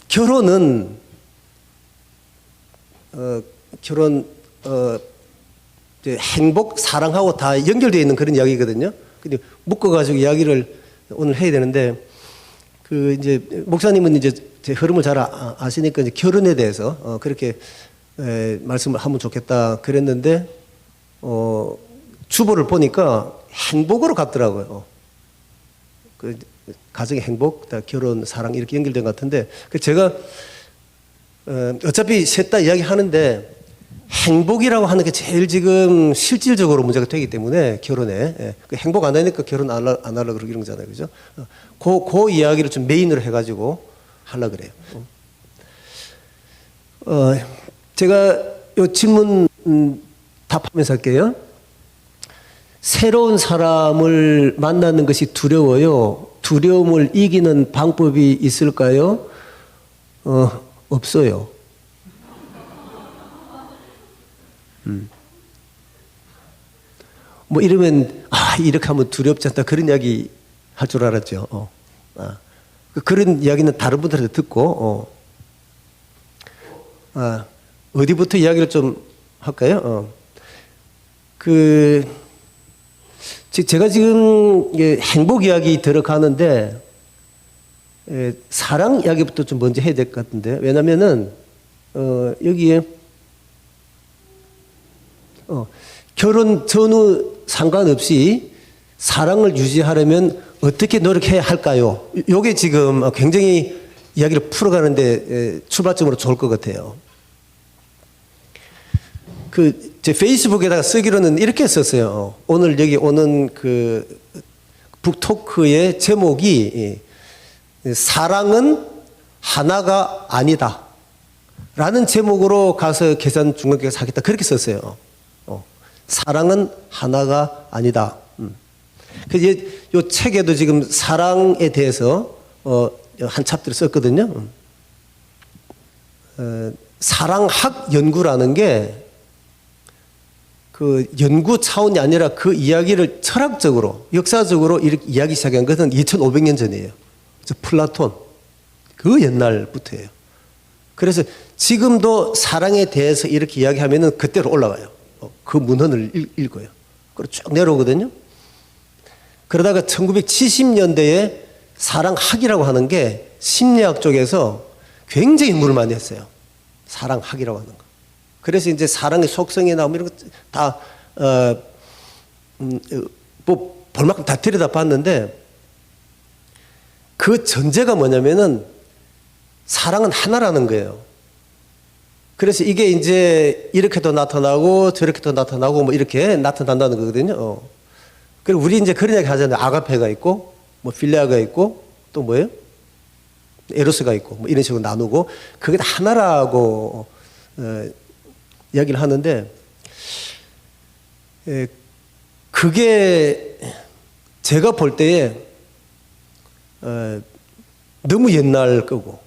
결혼은 이제 행복, 사랑하고 다 연결되어 있는 그런 이야기거든요. 근데 묶어가지고 이야기를 오늘 해야 되는데, 이제 목사님은 이제 제 흐름을 잘 아시니까 이제 결혼에 대해서 그렇게 말씀을 하면 좋겠다 그랬는데, 주보를 보니까 행복으로 갔더라고요. 가정의 행복, 결혼, 사랑 이렇게 연결된 것 같은데, 제가 어차피 셋 다 이야기하는데 행복이라고 하는 게 제일 지금 실질적으로 문제가 되기 때문에 결혼에 행복 안 하니까 결혼 안 하려고 그러는 거잖아요, 그죠? 그 이야기를 좀 메인으로 해가지고 하려고 그래요. 제가 이 질문 답하면서 할게요. 새로운 사람을 만나는 것이 두려워요. 두려움을 이기는 방법이 있을까요? 없어요. 뭐 이러면 이렇게 하면 두렵지 않다 그런 이야기 할 줄 알았죠. 그런 이야기는 다른 분들한테 듣고 어디부터 이야기를 좀 할까요? 제가 지금 행복 이야기 들어가는데 사랑 이야기부터 좀 먼저 해야 될 것 같은데, 왜냐면은 여기에 결혼 전후 상관없이 사랑을 유지하려면 어떻게 노력해야 할까요? 이게 지금 굉장히 이야기를 풀어가는데 출발점으로 좋을 것 같아요. 제 페이스북에다가 쓰기로는 이렇게 썼어요. 오늘 여기 오는 북토크의 제목이 사랑은 하나가 아니다 라는 제목으로 가서 계산 중간계획 하겠다 그렇게 썼어요. 사랑은 하나가 아니다. 이 책에도 지금 사랑에 대해서 한 챕터를 썼거든요. 사랑학 연구라는 게 연구 차원이 아니라 그 이야기를 철학적으로, 역사적으로 이렇게 이야기 시작한 것은 2500년 전이에요. 플라톤. 그 옛날부터예요. 그래서 지금도 사랑에 대해서 이렇게 이야기하면은 그때로 올라가요. 그 문헌을 읽어요. 그리고 쭉 내려오거든요. 그러다가 1970년대에 사랑학이라고 하는 게 심리학 쪽에서 굉장히 연구를 많이 했어요. 사랑학이라고 하는 거. 그래서 이제 사랑의 속성이나 뭐 이런 거 다, 볼 만큼 다 들여다 봤는데, 그 전제가 뭐냐면은 사랑은 하나라는 거예요. 그래서 이게 이제 이렇게도 나타나고 저렇게도 나타나고 뭐 이렇게 나타난다는 거거든요. 그리고 우리 이제 그런 얘기 하잖아요. 아가페가 있고, 뭐 필레아가 있고, 또 뭐예요? 에로스가 있고, 뭐 이런 식으로 나누고, 그게 다 하나라고, 이야기를 하는데, 그게 제가 볼 때에 너무 옛날 거고,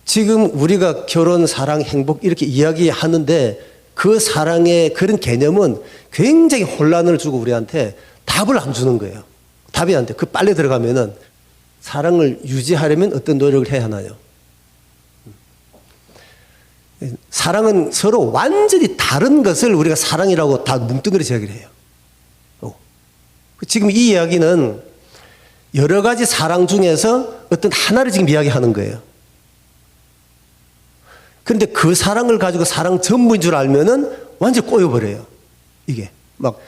지금 우리가 결혼, 사랑, 행복 이렇게 이야기하는데 그 사랑의 그런 개념은 굉장히 혼란을 주고 우리한테 답을 안 주는 거예요. 답이 안 돼. 그 빨래 들어가면은 사랑을 유지하려면 어떤 노력을 해야 하나요? 사랑은 서로 완전히 다른 것을 우리가 사랑이라고 다 뭉뚱그려서 이야기를 해요. 지금 이 이야기는 여러 가지 사랑 중에서 어떤 하나를 지금 이야기하는 거예요. 그런데 그 사랑을 가지고 사랑 전부인 줄 알면은 완전 꼬여버려요. 이게 막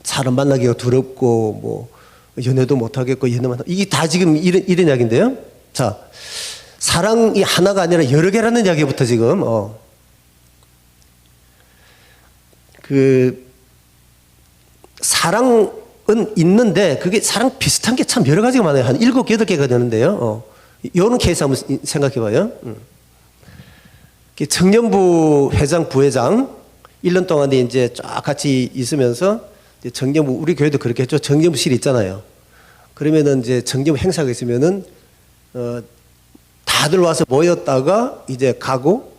사람 만나기가 두렵고 뭐 연애도 못하겠고 연애만 이게 다 지금 이런 이야기인데요. 자, 사랑이 하나가 아니라 여러 개라는 이야기부터 지금 사랑은 있는데 그게 사랑 비슷한 게 참 여러 가지가 많아요. 한 7, 8개가 되는데요. 이런 케이스 한번 생각해 봐요. 청년부 회장, 부회장 1년 동안 이제 쫙 같이 있으면서 청년부, 우리 교회도 그렇게 했죠. 청년부실이 있잖아요. 그러면은 이제 청년부 행사가 있으면은 다들 와서 모였다가 이제 가고,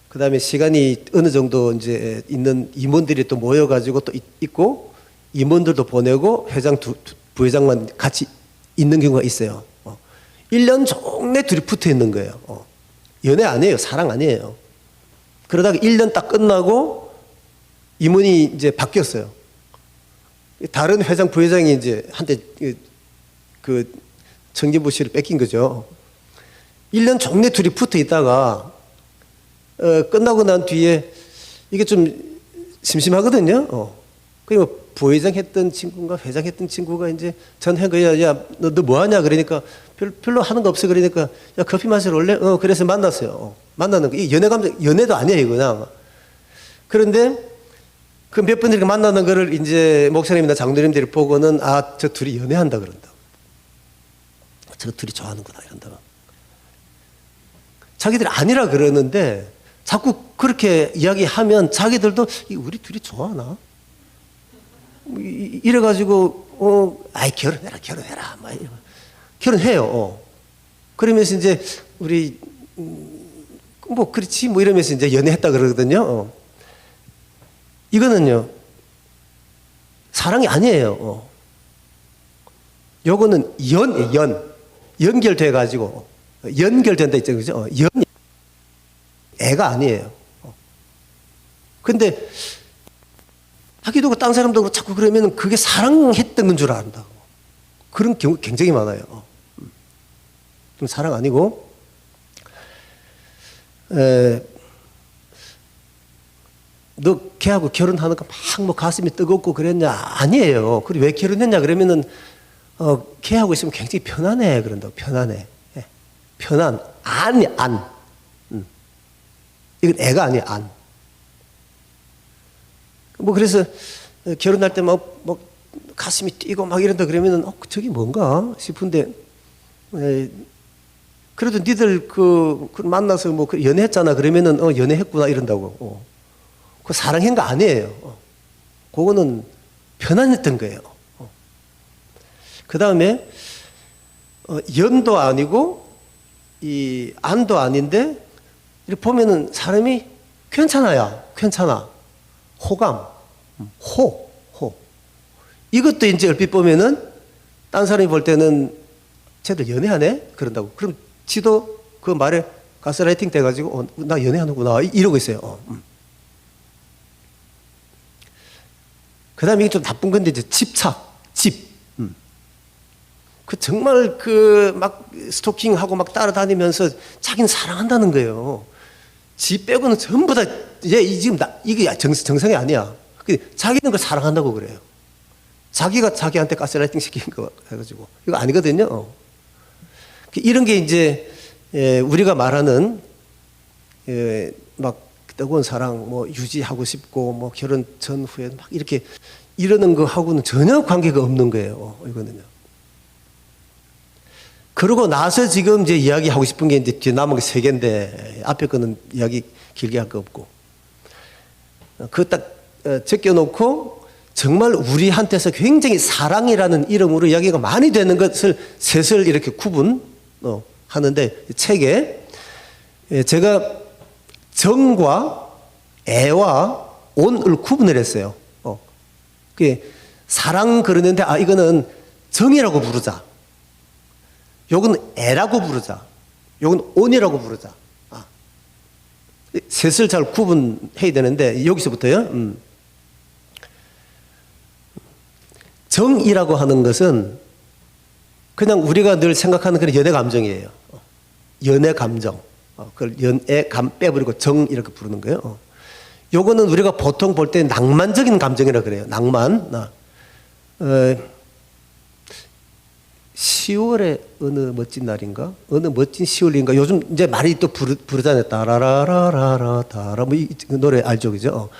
그 다음에 시간이 어느 정도 이제 있는 임원들이 또 모여가지고 또 있고, 임원들도 보내고 회장, 부회장만 같이 있는 경우가 있어요. 1년 종내 둘이 붙어 있는 거예요. 연애 아니에요. 사랑 아니에요. 그러다가 1년 딱 끝나고 임원이 이제 바뀌었어요. 다른 회장, 부회장이 이제 한테 그 청진부실을 뺏긴 거죠. 1년 종내 둘이 붙어 있다가 끝나고 난 뒤에 이게 좀 심심하거든요. 그리고 부회장 했던 친구가 회장 했던 친구가 이제 전화한 거야. 야, 너 뭐 하냐? 그러니까 별로 하는 거 없어. 그러니까 야, 커피 마시러 올래? 그래서 만났어요. 만나는 거. 이 연애 감정, 연애도 아니에요, 그냥. 그런데 그 몇 번 이렇게 만나는 거를 이제 목사님이나 장로님들이 보고는 아, 저 둘이 연애한다 그런다. 저 둘이 좋아하는구나 이런다. 자기들이 아니라 그러는데 자꾸 그렇게 이야기하면 자기들도 우리 둘이 좋아하나? 이래가지고 아이 결혼해라 막 결혼해요. 그러면서 이제 우리 뭐 그렇지 뭐 이러면서 이제 연애했다 그러거든요. 이거는요 사랑이 아니에요. 요거는 연결돼 가지고 연결된다 있죠, 그죠? 애가 아니에요. 근데 자기도 딴 사람도 자꾸 그러면 그게 사랑했던 건 줄 안다고. 그런 경우 굉장히 많아요. 좀 사랑 아니고, 너 걔하고 결혼하는 거 막 뭐 가슴이 뜨겁고 그랬냐? 아니에요. 그리고 왜 결혼했냐? 그러면은, 걔하고 있으면 굉장히 편안해. 그런다고. 편안해. 편안. 안이 안. 이건 애가 아니야, 안. 뭐 그래서 결혼할 때 막 가슴이 뛰고 막 이런다 그러면은 저기 뭔가 싶은데 그래도 니들 그 만나서 뭐 연애했잖아 그러면은 연애했구나 이런다고. 그 사랑한 거 아니에요. 그거는 편안했던 거예요. 그 다음에 연도 아니고 이 안도 아닌데 이렇게 보면은 사람이 괜찮아요. 괜찮아. 호감, 호. 이것도 이제 얼핏 보면은 딴 사람이 볼 때는 쟤들 연애하네? 그런다고. 그럼 지도 그 말에 가스라이팅 돼가지고 나 연애하는구나 이러고 있어요. 그 다음에 이게 좀 나쁜 건데 이제 집착, 집. 그 정말 그 막 스토킹하고 막 따라다니면서 자기는 사랑한다는 거예요. 지 빼고는 전부 다, 지금 이게 정상이 아니야. 자기는 그걸 사랑한다고 그래요. 자기가 자기한테 가스라이팅 시킨 거 해가지고. 이거 아니거든요. 이런 게 이제, 우리가 말하는, 막, 뜨거운 사랑, 뭐, 유지하고 싶고, 뭐, 결혼 전후에 막 이렇게 이러는 거하고는 전혀 관계가 없는 거예요. 이거는요. 그러고 나서 지금 이제 이야기하고 싶은 게 이제 뒤에 남은 게 3개인데, 앞에 거는 이야기 길게 할 거 없고. 그거 딱 제껴놓고, 정말 우리한테서 굉장히 사랑이라는 이름으로 이야기가 많이 되는 것을 셋을 이렇게 구분하는데, 책에 제가 정과 애와 온을 구분을 했어요. 그게 사랑 그러는데, 이거는 정이라고 부르자. 요건 애라고 부르자. 요건 온이라고 부르자. 셋을 잘 구분해야 되는데, 여기서부터요. 정이라고 하는 것은 그냥 우리가 늘 생각하는 그런 연애 감정이에요. 연애 감정. 그걸 연애 감 빼버리고 정 이렇게 부르는 거예요. 요거는 우리가 보통 볼 때 낭만적인 감정이라 그래요. 낭만. 10월에 어느 멋진 날인가? 어느 멋진 10월인가? 요즘 이제 많이 또 부르잖아요. 따라라라라라, 따라. 뭐 이 노래 알죠? 그죠?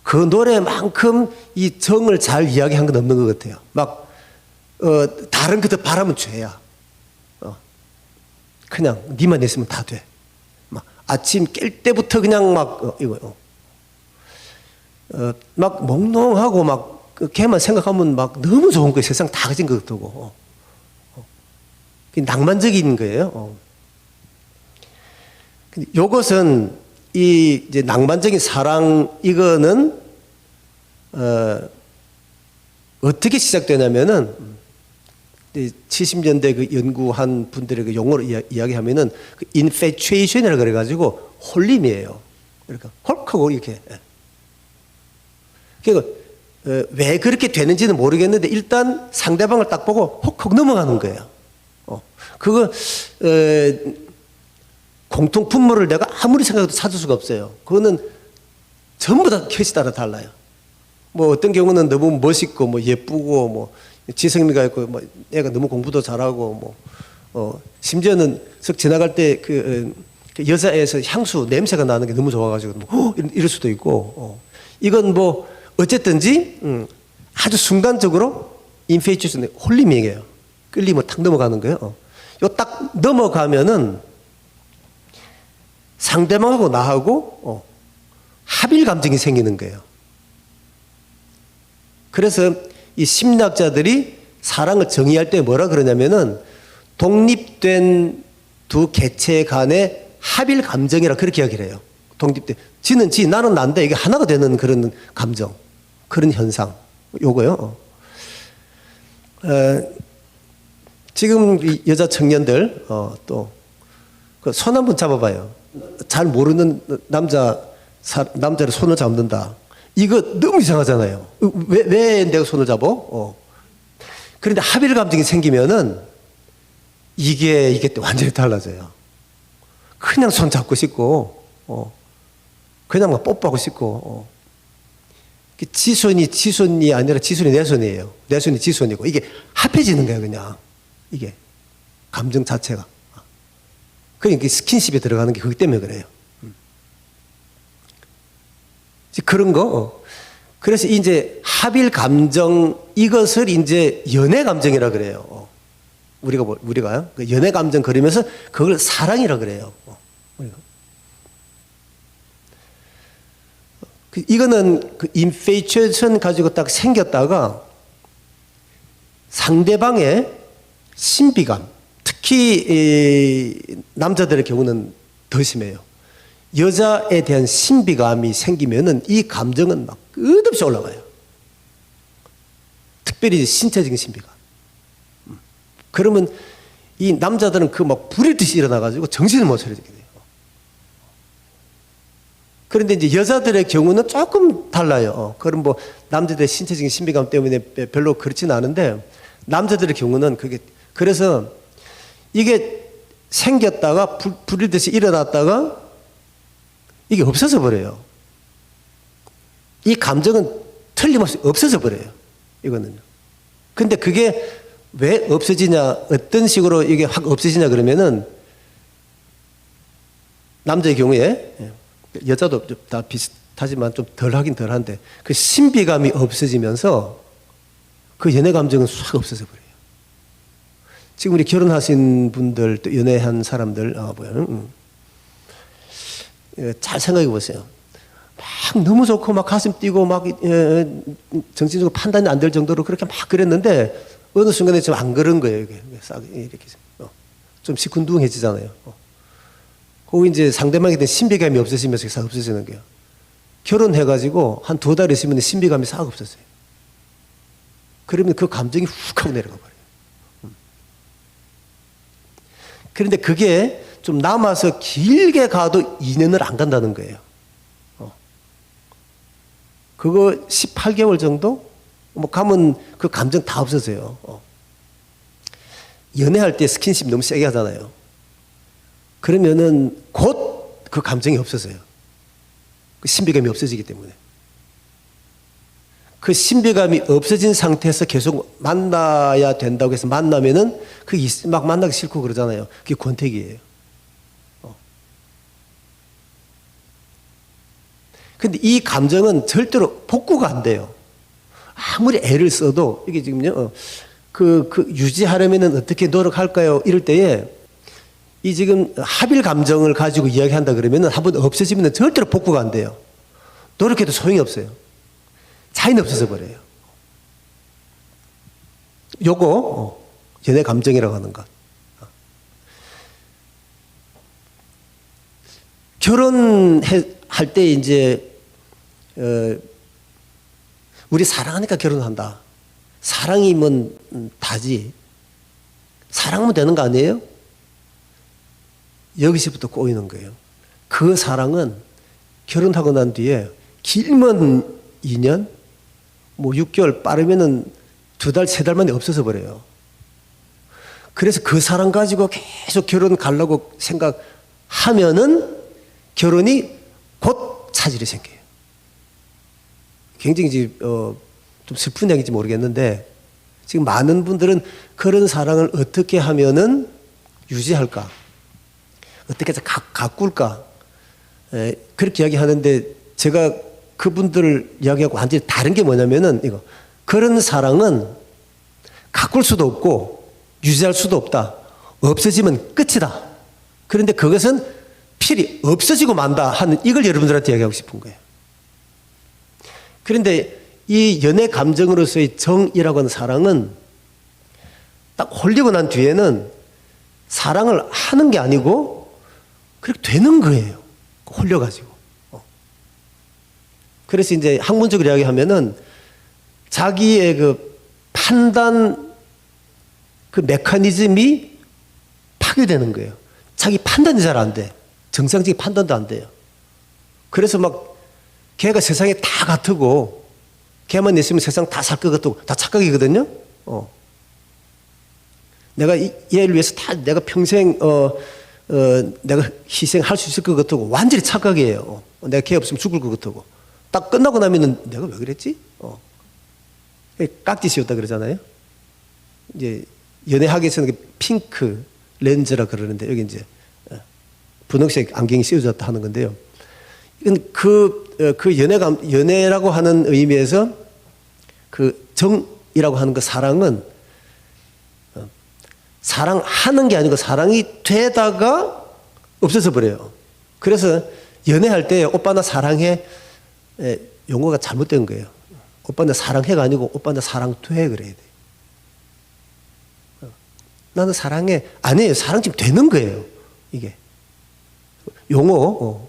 그 노래만큼 이 정을 잘 이야기한 건 없는 것 같아요. 막, 다른 그들 바라면 죄야. 그냥, 니만 있으면 다 돼. 막, 아침 깰 때부터 그냥 막, 막 몽롱하고 막, 걔만 생각하면 막 너무 좋은 거예요. 세상 다 가진 것 같고. 낭만적인 거예요. 요것은 이 이제 낭만적인 사랑 이거는 어떻게 시작되냐면은 70년대 그 연구한 분들의 그 용어로 이야기하면은 그 infatuation이라 그래가지고 홀림이에요. 그러니까 홀하고 이렇게. 그러니까 왜 그렇게 되는지는 모르겠는데 일단 상대방을 딱 보고 홀컥 넘어가는 거예요. 그거 공통 분모를 내가 아무리 생각해도 찾을 수가 없어요. 그거는 전부 다 케이스 따라 달라요. 뭐 어떤 경우는 너무 멋있고 뭐 예쁘고 뭐 지성미가 있고 뭐 애가 너무 공부도 잘하고 뭐 심지어는 석 지나갈 때 그 여자애에서 향수 냄새가 나는 게 너무 좋아가지고 뭐 이럴 수도 있고 이건 뭐 어쨌든지 아주 순간적으로 인페이츄에이션 홀림이에요. 끌리면 탁 넘어가는 거예요. 요 딱 넘어가면은 상대방하고 나하고 합일 감정이 생기는 거예요. 그래서 이 심리학자들이 사랑을 정의할 때 뭐라 그러냐면은 독립된 두 개체 간의 합일 감정이라 그렇게 이야기를 해요. 독립된 지는 지 나는 난데 이게 하나가 되는 그런 감정, 그런 현상 요거요. 지금 이 여자 청년들 또 손 한번 잡아봐요. 잘 모르는 남자를 손을 잡는다. 이거 너무 이상하잖아요. 왜 내가 손을 잡어? 그런데 합일 감정이 생기면은 이게 또 완전히 달라져요. 그냥 손 잡고 싶고, 그냥 막 뽀뽀하고 싶고, 지손이 아니라 지손이 내 손이에요. 내 손이 지손이고, 이게 합해지는 거예요, 그냥. 이게. 감정 자체가. 그러니까 스킨십에 들어가는 게 그것 때문에 그래요. 그런 거. 그래서 이제 합일 감정, 이것을 이제 연애 감정이라 그래요. 우리가요. 연애 감정 그러면서 그걸 사랑이라 그래요. 이거는 그 인페이츄에이션 가지고 딱 생겼다가 상대방의 신비감, 특히 남자들의 경우는 더 심해요. 여자에 대한 신비감이 생기면은 이 감정은 막 끝없이 올라가요. 특별히 신체적인 신비감. 그러면 이 남자들은 그 막 불일 듯이 일어나가지고 정신을 못 차리게 돼요. 그런데 이제 여자들의 경우는 조금 달라요. 그럼 뭐 남자들의 신체적인 신비감 때문에 별로 그렇지는 않은데 남자들의 경우는 그게 그래서 이게 생겼다가 불일 듯이 일어났다가 이게 없어져 버려요. 이 감정은 틀림없이 없어져 버려요. 이거는요. 근데 그게 왜 없어지냐, 어떤 식으로 이게 확 없어지냐 그러면은 남자의 경우에 여자도 다 비슷하지만 좀 덜하긴 덜한데 그 신비감이 없어지면서 그 연애 감정은 싹 없어져 버려요. 지금 우리 결혼하신 분들 또 연애한 사람들 잘 생각해 보세요. 막 너무 좋고 막 가슴 뛰고 막 정신적으로 판단이 안 될 정도로 그렇게 막 그랬는데 어느 순간에 좀 안 그런 거예요. 이게 싹 이렇게 좀 시큰둥해지잖아요. 그 이제 상대방에 대한 신비감이 없어지면서 싹 없어지는 거예요. 결혼해가지고 한 2달 있으면 신비감이 싹 없어져요. 그러면 그 감정이 훅 하고 내려가 버려요. 그런데 그게 좀 남아서 길게 가도 2년을 안 간다는 거예요. 그거 18개월 정도? 뭐 가면 그 감정 다 없어져요. 연애할 때 스킨십 너무 세게 하잖아요. 그러면은 곧 그 감정이 없어져요. 그 신비감이 없어지기 때문에. 그 신비감이 없어진 상태에서 계속 만나야 된다고 해서 만나면은 막 만나기 싫고 그러잖아요. 그게 권태기예요. 근데 이 감정은 절대로 복구가 안 돼요. 아무리 애를 써도 이게 지금요, 유지하려면은 어떻게 노력할까요? 이럴 때에 이 지금 합일 감정을 가지고 이야기한다 그러면은 한번 없어지면 절대로 복구가 안 돼요. 노력해도 소용이 없어요. 차이는 없어져 버려요. 요거 연애 감정이라고 하는 것. 결혼할 때 이제 우리 사랑하니까 결혼한다. 사랑이면 다지. 사랑하면 되는 거 아니에요? 여기서부터 꼬이는 거예요. 그 사랑은 결혼하고 난 뒤에 길면 2년, 뭐 6개월, 빠르면은 2달, 3달 만에 없어져 버려요. 그래서 그 사랑 가지고 계속 결혼 가려고 생각하면은 결혼이 곧 차질이 생겨요. 굉장히 좀 슬픈 얘기인지 모르겠는데 지금 많은 분들은 그런 사랑을 어떻게 하면은 유지할까? 어떻게 해서 가꿀까? 그렇게 이야기하는데 제가 그분들 이야기하고 완전히 다른 게 뭐냐면은 이거. 그런 사랑은 가꿀 수도 없고 유지할 수도 없다. 없어지면 끝이다. 그런데 그것은 필히 없어지고 만다 하는 이걸 여러분들한테 이야기하고 싶은 거예요. 그런데 이 연애 감정으로서의 정이라고 하는 사랑은 딱 홀리고 난 뒤에는 사랑을 하는 게 아니고 그렇게 되는 거예요. 홀려가지고. 그래서 이제 학문적으로 이야기하면은 자기의 그 판단 그 메커니즘이 파괴되는 거예요. 자기 판단이 잘 안 돼. 정상적인 판단도 안 돼요. 그래서 막 걔가 세상에 다 같고 걔만 있으면 세상 다 살 것 같고 다 착각이거든요. 내가 얘를 위해서 다 내가 평생 내가 희생할 수 있을 것 같고 완전히 착각이에요. 내가 걔 없으면 죽을 것 같고 딱 끝나고 나면은 내가 왜 그랬지? 깍지씌웠다 그러잖아요. 이제 연애학에서는 핑크 렌즈라 그러는데 여기 이제 분홍색 안경이 씌워졌다 하는 건데요. 이건 그 연애라고 하는 의미에서 그 정이라고 하는 그 사랑은 사랑하는 게 아니고 사랑이 되다가 없어져 버려요. 그래서 연애할 때 오빠 나 사랑해 용어가 잘못된 거예요. 오빠 나 사랑해가 아니고 오빠 나 사랑돼 그래야 돼. 나는 사랑해. 아니에요. 사랑 지금 되는 거예요. 이게 용어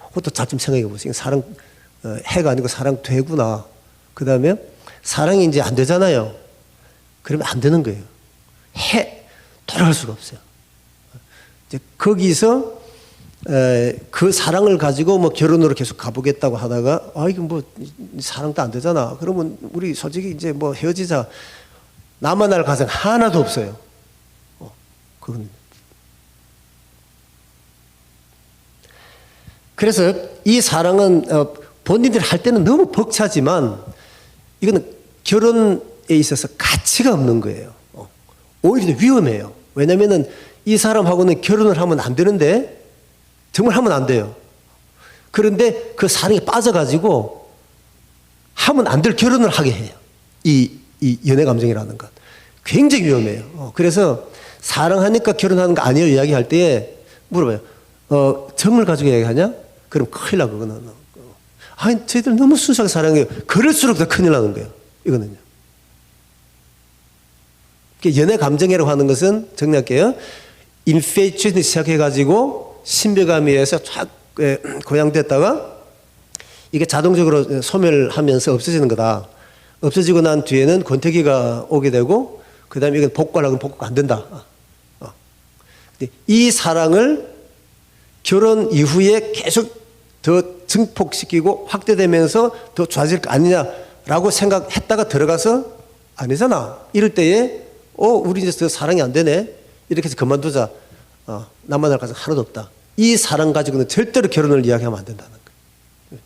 그것도 잘 좀 생각해 보세요. 사랑 해가 아니고 사랑 되구나. 그 다음에 사랑이 이제 안 되잖아요. 그러면 안 되는 거예요. 돌아갈 수가 없어요. 이제 거기서 그 사랑을 가지고 뭐 결혼으로 계속 가보겠다고 하다가 이거 뭐 사랑도 안 되잖아. 그러면 우리 솔직히 이제 뭐 헤어지자. 나만 알 가정 하나도 없어요. 그건. 그래서 이 사랑은 본인들이 할 때는 너무 벅차지만 이거는 결혼에 있어서 가치가 없는 거예요. 오히려 위험해요. 왜냐면은 이 사람하고는 결혼을 하면 안 되는데 정말 하면 안 돼요. 그런데 그 사랑에 빠져가지고 하면 안 될 결혼을 하게 해요. 이 연애 감정이라는 것. 굉장히 위험해요. 그래서 사랑하니까 결혼하는 거 아니에요 이야기할 때 물어봐요. 정을 가지고 이야기하냐? 그럼 큰일 나 그거는. 저희들 너무 순수하게 사랑해요. 그럴수록 더 큰일 나는 거예요. 이거는요. 연애 감정이라고 하는 것은 정리할게요. 인페이츄에이션이 시작해가지고 신비감에 의해서 쫙 고양됐다가 이게 자동적으로 소멸하면서 없어지는 거다. 없어지고 난 뒤에는 권태기가 오게 되고 그 다음에 이건 복구하려고 하면 복구가 안 된다. 이 사랑을 결혼 이후에 계속 더 증폭시키고 확대되면서 더 좋아질 거 아니냐라고 생각했다가 들어가서 아니잖아. 이럴 때에 우리 이제 더 사랑이 안 되네. 이렇게 해서 그만두자. 나만 알 가정 하나도 없다. 이 사랑 가지고는 절대로 결혼을 이야기하면 안 된다는 거예요.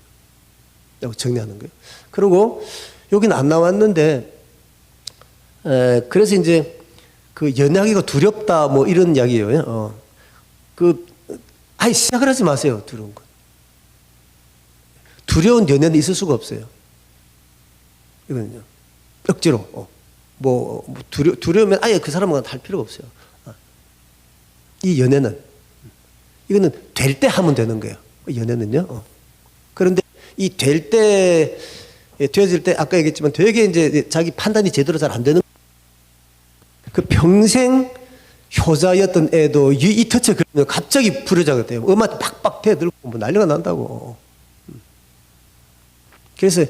라고 정리하는 거예요. 그리고 여기는 안 나왔는데 그래서 이제 그 연애하기가 두렵다 뭐 이런 이야기예요. 아예 시작을 하지 마세요. 두려운 것. 두려운 연애는 있을 수가 없어요. 이거는요. 억지로. 두려우면 아예 그 사람과 할 필요가 없어요. 이 연애는 이거는 될 때 하면 되는 거예요. 연애는요. 그런데 이 되어질 때 아까 얘기했지만 되게 이제 자기 판단이 제대로 잘 안 되는 그 평생 효자였던 애도 이 터치 그러면 갑자기 불효자가 돼요. 엄마한테 팍팍 대들고 뭐 난리가 난다고. 그래서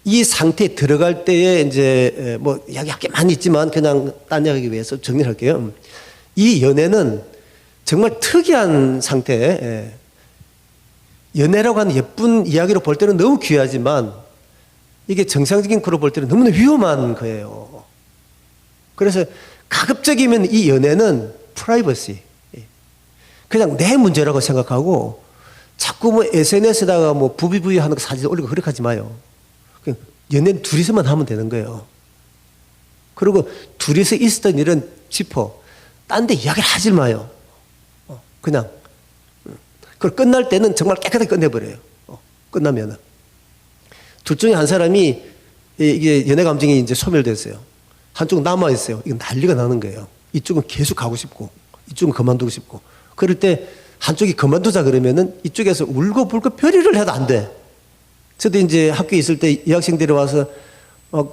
이 상태에 들어갈 때에 이제 뭐 이야기할 게 많이 있지만 그냥 딴 이야기 위해서 정리를 할게요. 이 연애는 정말 특이한 상태에 연애라고 하는 예쁜 이야기로 볼 때는 너무 귀하지만 이게 정상적인 거로 볼 때는 너무나 위험한 거예요. 그래서 가급적이면 이 연애는 프라이버시, 그냥 내 문제라고 생각하고 자꾸 뭐 SNS에다가 뭐 부비부비 하는 거 사진 올리고 그렇게 하지 마요. 그냥 연애는 둘이서만 하면 되는 거예요. 그리고 둘이서 있었던 일은 짚어. 딴 데 이야기를 하지 마요. 그냥. 그리고 끝날 때는 정말 깨끗하게 끝내버려요. 끝나면은. 둘 중에 한 사람이 이게 연애 감정이 이제 소멸됐어요. 한쪽은 남아있어요. 이건 난리가 나는 거예요. 이쪽은 계속 가고 싶고, 이쪽은 그만두고 싶고. 그럴 때 한쪽이 그만두자 그러면은 이쪽에서 울고불고 별일을 해도 안 돼. 저도 이제 학교에 있을 때 이 학생들이 와서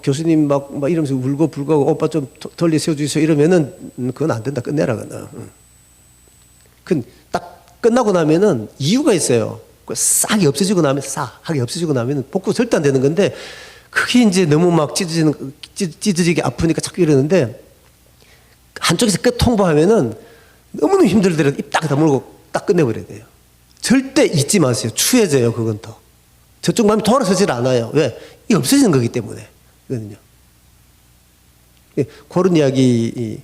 교수님 막 이러면서 울고불고 오빠 좀 덜리 세워주세요 이러면은 그건 안 된다. 끝내라. 그건 딱 끝나고 나면은 이유가 있어요. 싹이 없어지고 나면 싹하게 없어지고 나면 복구 절대 안 되는 건데 그게 이제 너무 막 찢어지게 아프니까 자꾸 이러는데 한쪽에서 끝 통보하면은 너무너무 힘들더라도 입 딱 다물고 딱 끝내버려야 돼요. 절대 잊지 마세요. 추해져요. 그건 더. 저쪽 마음이 돌아서질 않아요. 왜? 이게 없어지는 거기 때문에. 거든요. 그런 이야기를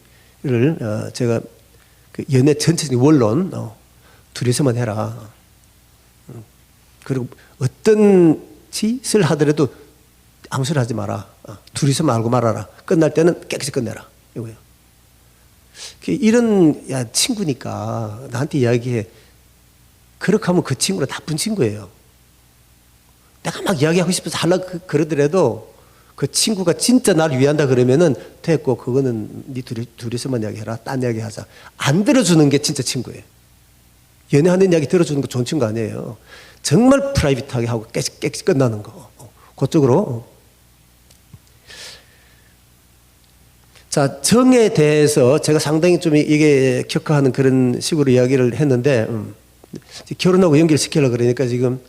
제가 그 연애 전체적인 원론 둘이서만 해라. 그리고 어떤 짓을 하더라도 아무 소리 하지 마라. 둘이서 말고 말아라. 끝날 때는 깨끗이 끝내라. 이거예요. 이런 친구니까 나한테 이야기해. 그렇게 하면 그 친구는 나쁜 친구예요. 내가 막 이야기하고 싶어서 하려고 그러더라도 그 친구가 진짜 나를 위한다 그러면은 됐고 그거는 네 둘이서만 이야기해라. 딴 이야기 하자. 안 들어주는 게 진짜 친구예요. 연애하는 이야기 들어주는 거 좋은 친구 아니에요. 정말 프라이빗하게 하고 깨끗이 끝나는 거. 그쪽으로. 자, 정에 대해서 제가 상당히 좀 이게 격화하는 그런 식으로 이야기를 했는데 결혼하고 연결시키려고 그러니까 지금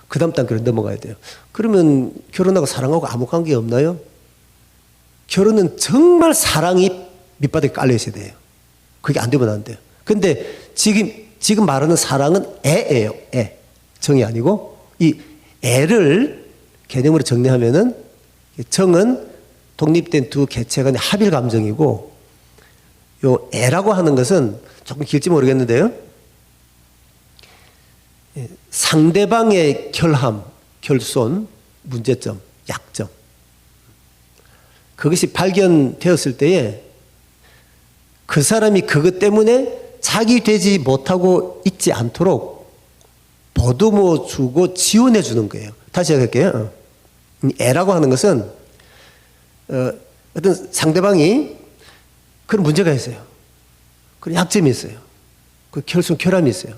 그 다음 단계로 넘어가야 돼요. 그러면 결혼하고 사랑하고 아무 관계 없나요? 결혼은 정말 사랑이 밑바닥에 깔려 있어야 돼요. 그게 안 되면 안 돼요. 근데 지금 말하는 사랑은 애예요. 애. 정이 아니고 이 애를 개념으로 정리하면은 정은 독립된 두 개체 간의 합일 감정이고 요 애라고 하는 것은 조금 길지 모르겠는데요. 상대방의 결함, 결손, 문제점, 약점. 그것이 발견되었을 때에 그 사람이 그것 때문에 자기 되지 못하고 있지 않도록 보듬어 주고 지원해 주는 거예요. 다시 할게요. 애라고 하는 것은 어떤 상대방이 그런 문제가 있어요. 그런 약점이 있어요. 그 결함이 있어요.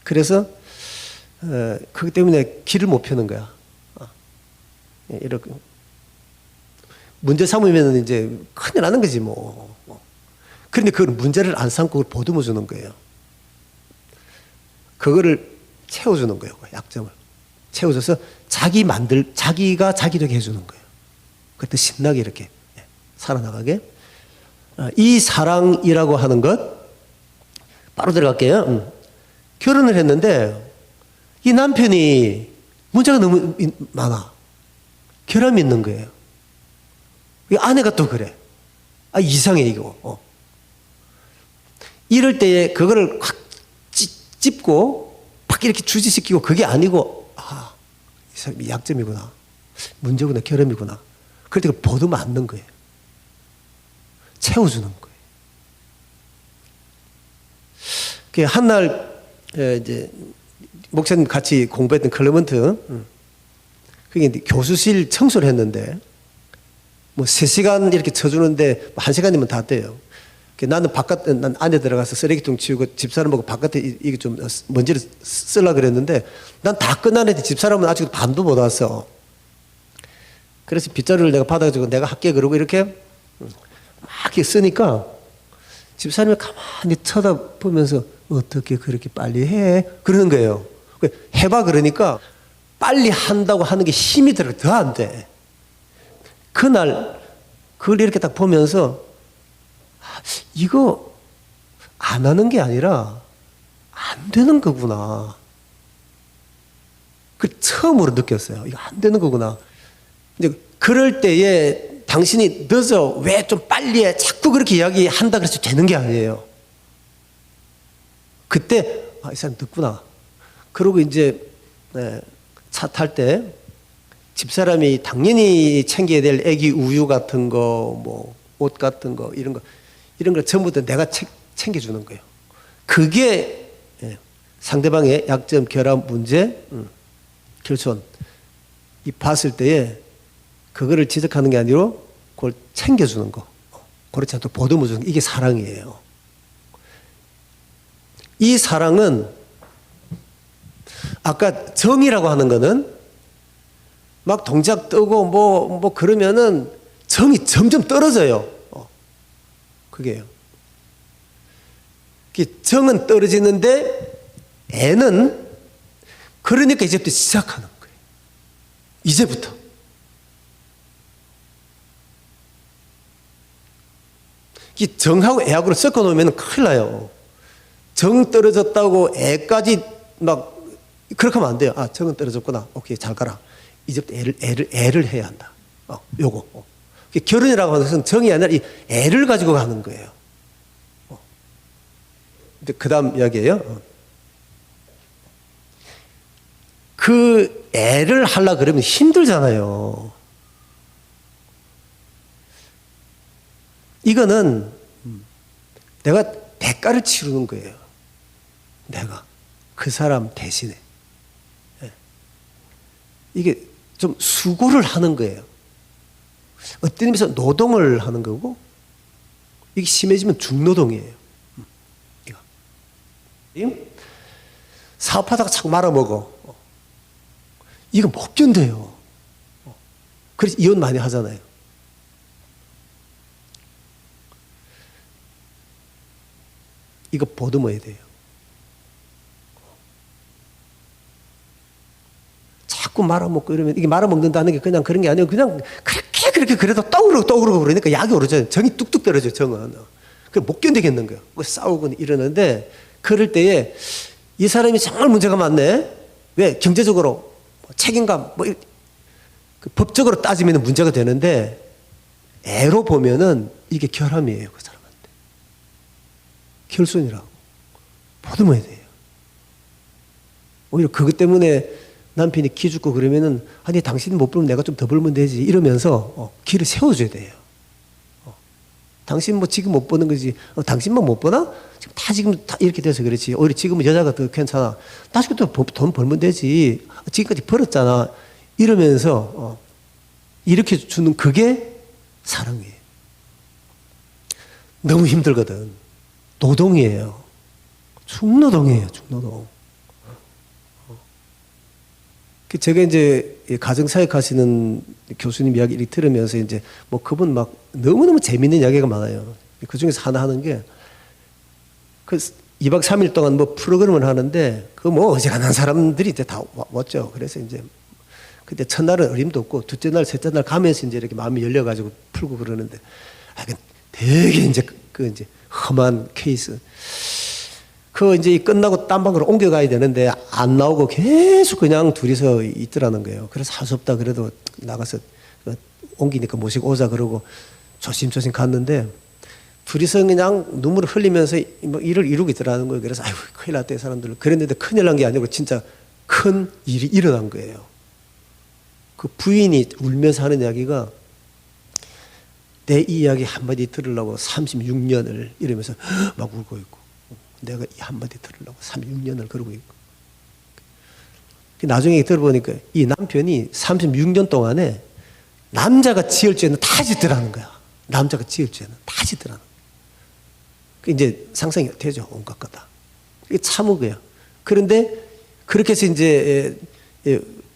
그래서 그것 때문에 길을 못 펴는 거야. 이렇게 문제 삼으면 이제 큰일 나는 거지 뭐. 그런데 그걸 문제를 안 삼고 그걸 보듬어 주는 거예요. 그거를 채워주는 거예요. 약점을 채워줘서 자기가 자기 되게 해주는 거예요. 그때 신나게 이렇게 살아나가게. 이 사랑이라고 하는 것 바로 들어갈게요. 결혼을 했는데 이 남편이 문제가 너무 많아. 결함이 있는 거예요. 이 아내가 또 그래. 이상해 이거. 이럴 때에 그거를 확 찝고 팍 이렇게 주지시키고 그게 아니고 이 사람이 약점이구나. 문제구나. 결함이구나. 그럴 때 보듬어 안는 거예요. 채워주는 거예요. 한날 이제 목사님 같이 공부했던 클레먼트 그게 교수실 청소를 했는데 뭐 3시간 이렇게 쳐주는데 1시간이면 다 돼요. 나는 난 안에 들어가서 쓰레기통 치우고 집사람하고 바깥에 이게 좀 먼지를 쓰려고 그랬는데 난 다 끝나는데 집사람은 아직 반도 못 왔어. 그래서 빗자루를 내가 받아가지고 내가 할게 그러고 이렇게 막 이렇게 쓰니까 집사람이 가만히 쳐다보면서 어떻게 그렇게 빨리 해? 그러는 거예요. 해봐 그러니까 빨리 한다고 하는 게 힘이 들어 더 안 돼. 그날 그걸 이렇게 딱 보면서 이거 안 하는 게 아니라 안 되는 거구나. 그 처음으로 느꼈어요. 이거 안 되는 거구나. 이제 그럴 때에 당신이 늦어 왜 좀 빨리 해 자꾸 그렇게 이야기한다 그래서 되는 게 아니에요. 그때 이 사람 늦구나. 그러고 이제 차 탈 때 집사람이 당연히 챙겨야 될 애기 우유 같은 거, 뭐 옷 같은 거 이런 거 전부 다 내가 챙겨주는 거예요. 그게 상대방의 약점, 결함, 문제, 결손 이 봤을 때에 그거를 지적하는 게 아니라 그걸 챙겨주는 거. 그렇지 않고 보듬어 주는 거. 이게 사랑이에요. 이 사랑은 아까 정이라고 하는 거는 막 동작 뜨고 뭐 그러면은 정이 점점 떨어져요. 그게요. 정은 떨어지는데 애는 그러니까 이제부터 시작하는 거예요. 이제부터. 이 정하고 애하고를 섞어 놓으면 큰일 나요. 정 떨어졌다고 애까지 막 그렇게 하면 안 돼요. 정은 떨어졌구나. 오케이, 잘 가라. 이제부터 애를 해야 한다. 요거. 결혼이라고 하는 것은 정이 아니라 이 애를 가지고 가는 거예요. 이제 그 다음 이야기예요. 그 애를 하려고 그러면 힘들잖아요. 이거는 내가 대가를 치르는 거예요. 내가 그 사람 대신에. 이게 좀 수고를 하는 거예요. 어떤 의미에서 노동을 하는 거고, 이게 심해지면 중노동이에요. 사업하다가 자꾸 말아먹어. 이거 못 견뎌요. 그래서 이혼 많이 하잖아요. 이거 보듬어야 돼요. 자꾸 말아먹고 이러면 이게 말아먹는다는 게 그냥 그런 게 아니고 그냥 그렇게 그래도 떠오르고 그러니까 약이 오르잖아요. 정이 뚝뚝 떨어져요, 정은. 못 견디겠는 거예요. 싸우고 이러는데 그럴 때에 이 사람이 정말 문제가 많네. 왜? 경제적으로 책임감 그 법적으로 따지면 문제가 되는데 애로 보면은 이게 결함이에요, 그 사람한테. 결손이라고. 보듬어야 돼요. 오히려 그것 때문에 남편이 기 죽고 그러면은 아니 당신이 못 벌면 내가 좀 더 벌면 되지 이러면서 기를 세워줘야 돼요. 당신 뭐 지금 못 버는 거지. 당신만 못 버나? 지금 다 이렇게 돼서 그렇지. 오히려 지금은 여자가 더 괜찮아. 나중에 또 돈 벌면 되지. 지금까지 벌었잖아. 이러면서 이렇게 주는 그게 사랑이에요. 너무 힘들거든. 노동이에요. 중노동이에요. 중노동. 제가 이제 가정사역 하시는 교수님 이야기 이렇게 들으면서 이제 뭐 그분 막 너무너무 재밌는 이야기가 많아요. 그 중에서 하나 하는 게 그 2박 3일 동안 뭐 프로그램을 하는데 그 뭐 어지간한 사람들이 이제 다 왔죠. 그래서 이제 그때 첫날은 어림도 없고 둘째 날, 셋째 날 가면서 이제 이렇게 마음이 열려가지고 풀고 그러는데 되게 이제 그 이제 험한 케이스. 그 이제 끝나고 딴 방으로 옮겨가야 되는데 안 나오고 계속 그냥 둘이서 있더라는 거예요. 그래서 할 수 없다 그래도 나가서 옮기니까 모시고 오자 그러고 조심조심 갔는데 둘이서 그냥 눈물을 흘리면서 일을 이루고 있더라는 거예요. 그래서 아이고 큰일 났대 사람들. 그랬는데 큰일 난 게 아니고 진짜 큰 일이 일어난 거예요. 그 부인이 울면서 하는 이야기가 내 이 이야기 한마디 들으려고 36년을 이러면서 막 울고 있고 내가 이 한마디 들으려고 36년을 그러고 있고 나중에 들어보니까 이 남편이 36년 동안에 남자가 지을 죄는 다 짓더라는 거야. 남자가 지을 죄는 다 짓더라는 거야. 이제 상상이 되죠. 온갖 거다. 이게 참은 거야. 그런데 그렇게 해서 이제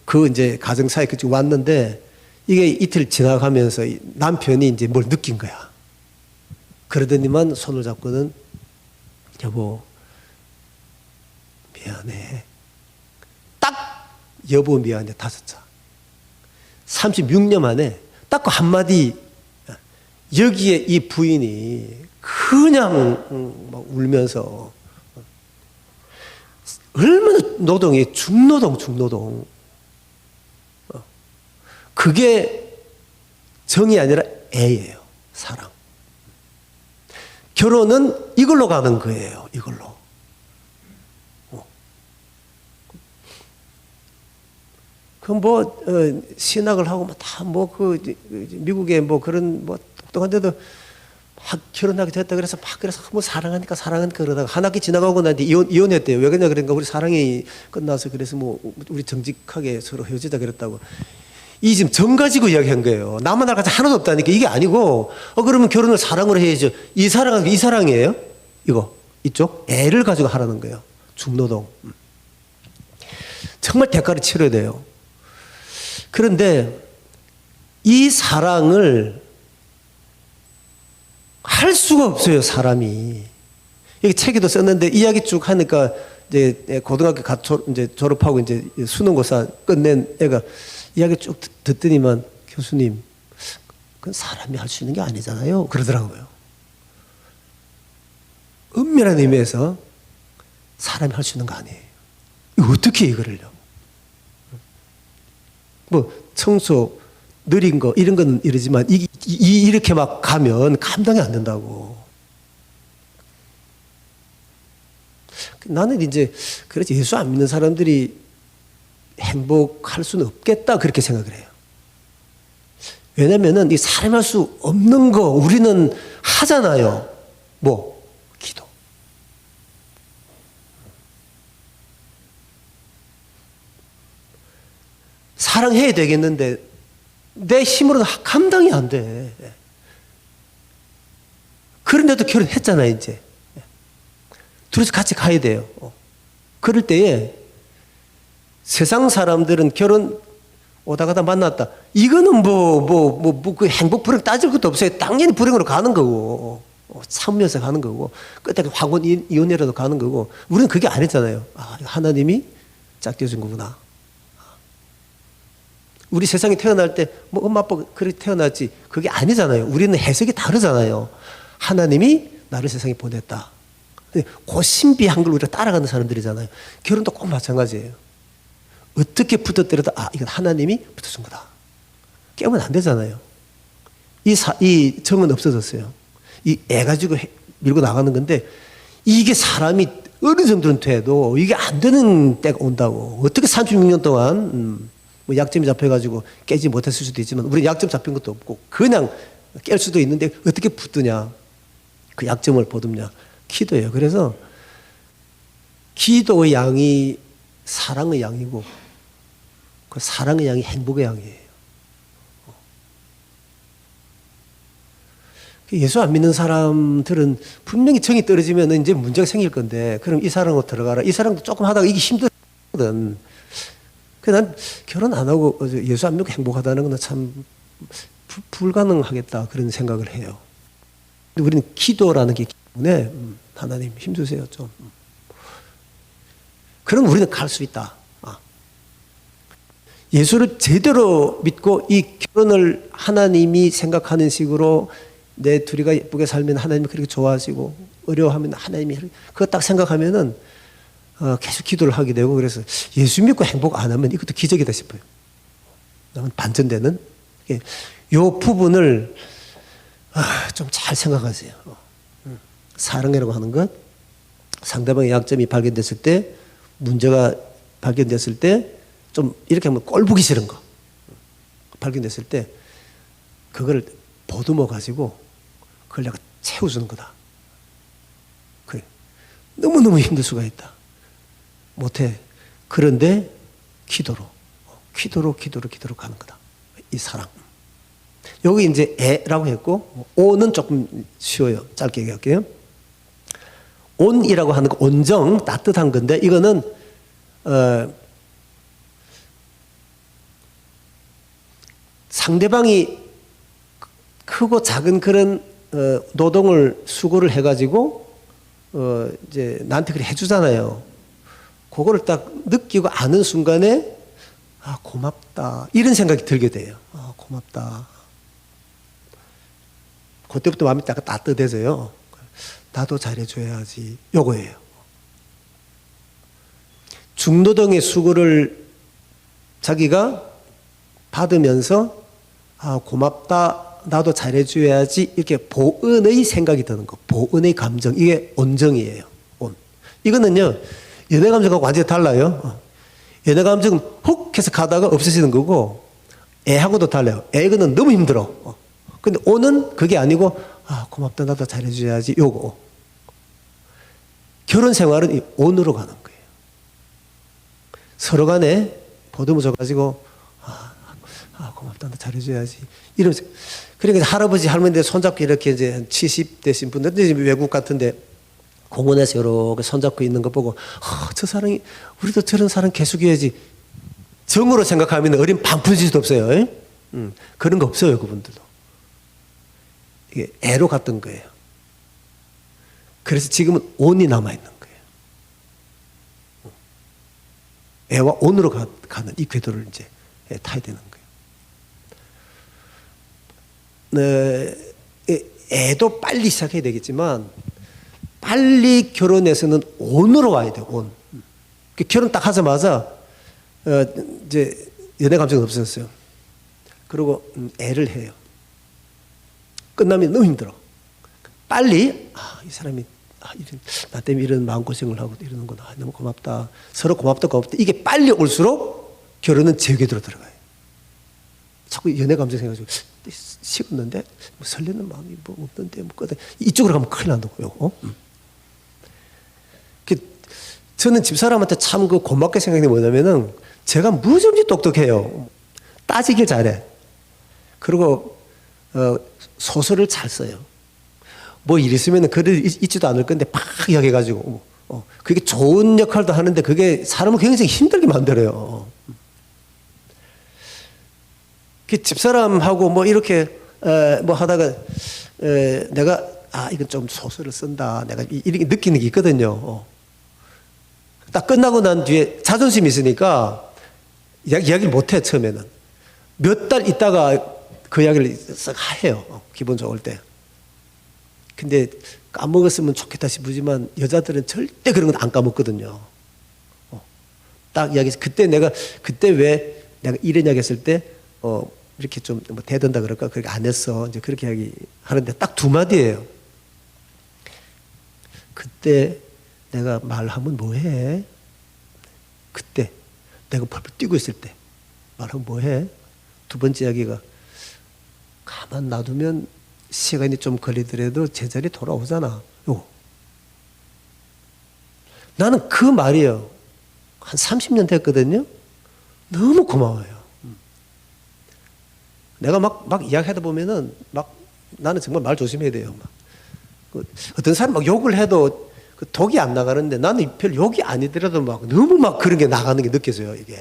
그 이제 가정사에 그쪽 왔는데 이게 이틀 지나가면서 남편이 이제 뭘 느낀 거야. 그러더니만 손을 잡고는 여보 미안해. 딱 여보 미안해 5차. 36년 만에 딱 그 한마디, 여기에 이 부인이 그냥 막 울면서, 얼마나 노동이 중노동. 그게 정이 아니라 애예요. 사랑. 결혼은 이걸로 가는 거예요. 이걸로. 신학을 하고 미국에 그런 똑똑한 데도 막 결혼하게 됐다 그래서 사랑하니까 그러다가 한 학기 지나가고 난 뒤에 이혼했대요. 왜 그러냐 그러니까 우리 사랑이 끝나서 그래서 우리 정직하게 서로 헤어지자 그랬다고. 이 지금 정 가지고 이야기한 거예요. 나만 할 가지 하나도 없다니까. 이게 아니고, 그러면 결혼을 사랑으로 해야죠. 이 사랑이에요? 이쪽? 애를 가지고 하라는 거예요. 중노동. 정말 대가를 치러야 돼요. 그런데 이 사랑을 할 수가 없어요, 사람이. 여기 책에도 썼는데 이야기 쭉 하니까 이제 고등학교 이제 졸업하고 이제 수능고사 끝낸 애가 이야기 쭉 듣더니만 교수님, 그건 사람이 할 수 있는 게 아니잖아요. 그러더라고요. 엄밀한 의미에서 사람이 할 수 있는 거 아니에요. 어떻게 이거를요? 청소, 느린 거, 이런 건 이러지만, 이렇게 막 가면 감당이 안 된다고. 나는 이제, 그래서 예수 안 믿는 사람들이 행복할 수는 없겠다, 그렇게 생각을 해요. 왜냐면은 이 사람이 할 수 없는 거 우리는 하잖아요. 기도. 사랑해야 되겠는데 내 힘으로는 감당이 안 돼. 그런데도 결혼했잖아요, 이제. 둘이서 같이 가야 돼요. 그럴 때에 세상 사람들은 결혼 오다 가다 만났다. 이거는 그 행복 불행 따질 것도 없어요. 당연히 불행으로 가는 거고, 참으면서 가는 거고, 끝에 화원 이혼이라도 가는 거고. 우리는 그게 아니잖아요. 하나님이 짝지어준 거구나. 우리 세상에 태어날 때 엄마 아빠가 그렇게 태어났지, 그게 아니잖아요. 우리는 해석이 다르잖아요. 하나님이 나를 세상에 보냈다. 그 신비한 걸 우리가 따라가는 사람들이잖아요. 결혼도 꼭 마찬가지예요. 어떻게 붙었더라도 이건 하나님이 붙여준 거다. 깨우면 안 되잖아요. 이 정은 없어졌어요. 이 애 가지고 밀고 나가는 건데, 이게 사람이 어느 정도는 돼도 이게 안 되는 때가 온다고. 어떻게 36년 동안 약점이 잡혀가지고 깨지 못했을 수도 있지만, 우리 약점 잡힌 것도 없고 그냥 깰 수도 있는데 어떻게 붙드냐, 그 약점을 보듬냐. 기도예요. 그래서 기도의 양이 사랑의 양이고, 그 사랑의 양이 행복의 양이에요. 예수 안 믿는 사람들은 분명히 정이 떨어지면 이제 문제가 생길 건데, 그럼 이 사랑으로 들어가라. 이 사랑도 조금 하다가 이게 힘들거든. 난 결혼 안 하고 예수 안 믿고 행복하다는 건 참 불가능하겠다, 그런 생각을 해요. 근데 우리는 기도라는 게 때문에 하나님 힘주세요 좀. 그럼 우리는 갈 수 있다. 예수를 제대로 믿고 이 결혼을 하나님이 생각하는 식으로 내 둘이가 예쁘게 살면 하나님이 그렇게 좋아하시고, 어려워하면 하나님이 그거 딱 생각하면은 계속 기도를 하게 되고, 그래서 예수 믿고 행복 안 하면 이것도 기적이다 싶어요. 반전되는 요 부분을 좀 잘 생각하세요. 사랑이라고 하는 것, 상대방의 약점이 발견됐을 때, 문제가 발견됐을 때, 좀 이렇게 하면 꼴 보기 싫은 거 발견됐을 때, 그걸 보듬어 가지고 그걸 내가 채워주는 거다. 그래. 너무너무 힘들 수가 있다. 못해. 그런데 기도로 가는 거다. 이 사랑. 여기 이제 애라고 했고, 오는 조금 쉬워요. 짧게 얘기할게요. 온이라고 하는 거, 온정, 따뜻한 건데, 이거는 상대방이 크고 작은 그런 노동을 수고를 해가지고 이제 나한테 그렇게 해주잖아요. 그거를 딱 느끼고 아는 순간에 아, 고맙다. 이런 생각이 들게 돼요. 아, 고맙다. 그때부터 마음이 딱 따뜻해져요. 나도 잘해줘야지. 요거예요. 중노동의 수고를 자기가 받으면서 아, 고맙다. 나도 잘해줘야지. 이렇게 보은의 생각이 드는 거. 보은의 감정. 이게 온정이에요. 온. 이거는요, 연애 감정하고 완전히 달라요. 연애 감정은 훅 해서 가다가 없어지는 거고, 애하고도 달라요. 애는 너무 힘들어. 근데 온은 그게 아니고, 아, 고맙다. 나도 잘해줘야지. 요거. 결혼 생활은 이 온으로 가는 거예요. 서로 간에 보듬어 줘가지고, 아, 고맙다. 나 잘해줘야지. 이러면서. 그러니까 할아버지, 할머니들 손잡고 이렇게 이제 한 70대신 분들, 외국 같은데 공원에서 이렇게 손잡고 있는 거 보고, 저 사람이, 우리도 저런 사람 계속해야지. 정으로 생각하면 어린 반푼짓도 없어요. 그런 거 없어요, 그분들도. 이게 애로 갔던 거예요. 그래서 지금은 온이 남아있는 거예요. 애와 온으로 가는 이 궤도를 이제 타야 되는 거예요. 애도 빨리 시작해야 되겠지만, 빨리 결혼해서는 온으로 와야 돼요, 온. 결혼 딱 하자마자, 이제 연애 감정이 없어졌어요. 그리고 애를 해요. 끝나면 너무 힘들어. 빨리, 이 사람이, 나 때문에 이런 마음고생을 하고 이러는구나. 너무 고맙다. 서로 고맙다, 고맙다. 이게 빨리 올수록 결혼은 제궤도로 들어가요. 자꾸 연애 감정 생각하고, 식었는데, 뭐 설레는 마음이 뭐 없는데, 뭐, 이쪽으로 가면 큰일 난다고요. 저는 집사람한테 참 그 고맙게 생각하는 게 뭐냐면은, 제가 무지무지 똑똑해요. 따지길 잘해. 그리고, 소설을 잘 써요. 뭐 일 있으면 글을 읽지도 않을 건데 막 이야기해가지고 그게 좋은 역할도 하는데 그게 사람을 굉장히 힘들게 만들어요. 그 집사람하고 뭐 이렇게 뭐 하다가 내가 이건 좀 소설을 쓴다. 내가 이렇게 느끼는 게 있거든요. 딱 끝나고 난 뒤에 자존심이 있으니까 이야기를 못해 처음에는. 몇 달 있다가 그 이야기를 싹 해요. 기분 좋을 때. 근데 까먹었으면 좋겠다 싶지만 여자들은 절대 그런 건 안 까먹거든요. 딱 이야기해서 그때 왜 내가 이런 이야기 했을 때 이렇게 좀 뭐 대든다 그럴까 그렇게 안 했어. 이제 그렇게 이야기하는데 딱 두 마디예요. 그때 내가 말하면 뭐해? 그때 내가 펄펄 뛰고 있을 때 말하면 뭐해? 두 번째 이야기가 가만 놔두면 시간이 좀 걸리더라도 제자리 돌아오잖아. 나는 그 말이에요. 한 30년 됐거든요. 너무 고마워요. 내가 막 이야기하다 보면은 나는 정말 말 조심해야 돼요. 어떤 사람 막 욕을 해도 그 독이 안 나가는데 나는 별 욕이 아니더라도 너무 그런 게 나가는 게 느껴져요, 이게.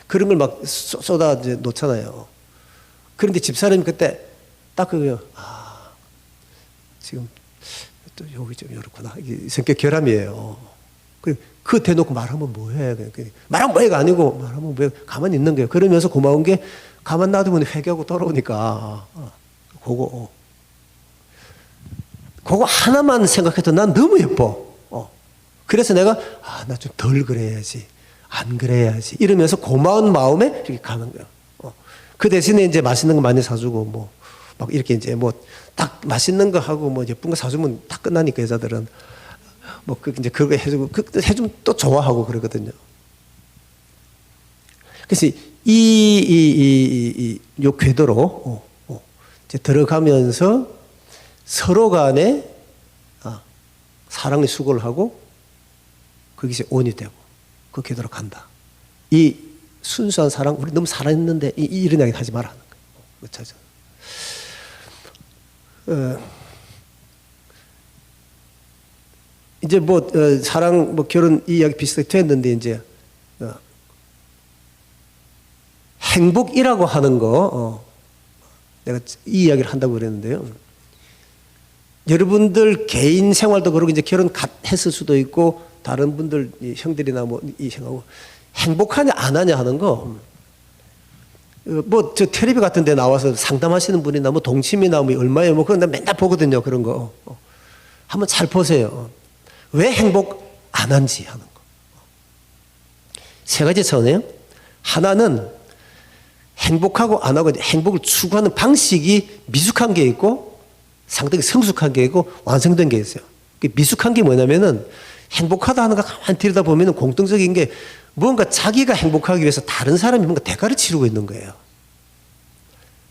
그런 걸 막 쏟아 놓잖아요. 그런데 집사람이 그때 딱 그거요. 지금 또 여기 좀 이렇구나. 이게 성격 결함이에요. 그 대놓고 말하면 뭐해? 말하면 뭐해가 아니고 말하면 뭐해? 가만히 있는 거예요. 그러면서 고마운 게 가만 놔두면 회개하고 돌아오니까 그거 하나만 생각해도 난 너무 예뻐. 그래서 내가 나 좀 덜 그래야지, 안 그래야지 이러면서 고마운 마음에 이렇게 가는 거예요. 그 대신에 이제 맛있는 거 많이 사주고 막 이렇게 이제 딱 맛있는 거 하고 예쁜 거 사주면 딱 끝나니까 여자들은 이제 그거 해주고 해주면 또 좋아하고 그러거든요. 그래서 요 궤도로 이제 들어가면서 서로 간에 사랑의 수고를 하고 거기서 온이 되고 그 궤도로 간다. 이 순수한 사랑, 우리 너무 사랑했는데 이런 이야기 하지 말라는 거예요. 이제 사랑, 결혼 이 이야기 비슷하게 됐는데 이제 행복이라고 하는 거 내가 이 이야기를 한다고 그랬는데요. 여러분들 개인 생활도 그러고 이제 결혼 했을 수도 있고 다른 분들 형들이나 이 형하고 행복하냐 안 하냐 하는 거, 뭐 저 텔레비 같은 데 나와서 상담하시는 분이나 뭐 동침이나 뭐 얼마예요 뭐 그런 데 맨날 보거든요. 그런 거 한번 잘 보세요. 왜 행복 안 한지 하는 거. 세 가지 차원이에요. 하나는 행복하고 안 하고 행복을 추구하는 방식이 미숙한 게 있고 상당히 성숙한 게 있고 완성된 게 있어요. 미숙한 게 뭐냐면은 행복하다 하는 거 가만히 들여다보면 공통적인 게 뭔가 자기가 행복하기 위해서 다른 사람이 뭔가 대가를 치르고 있는 거예요.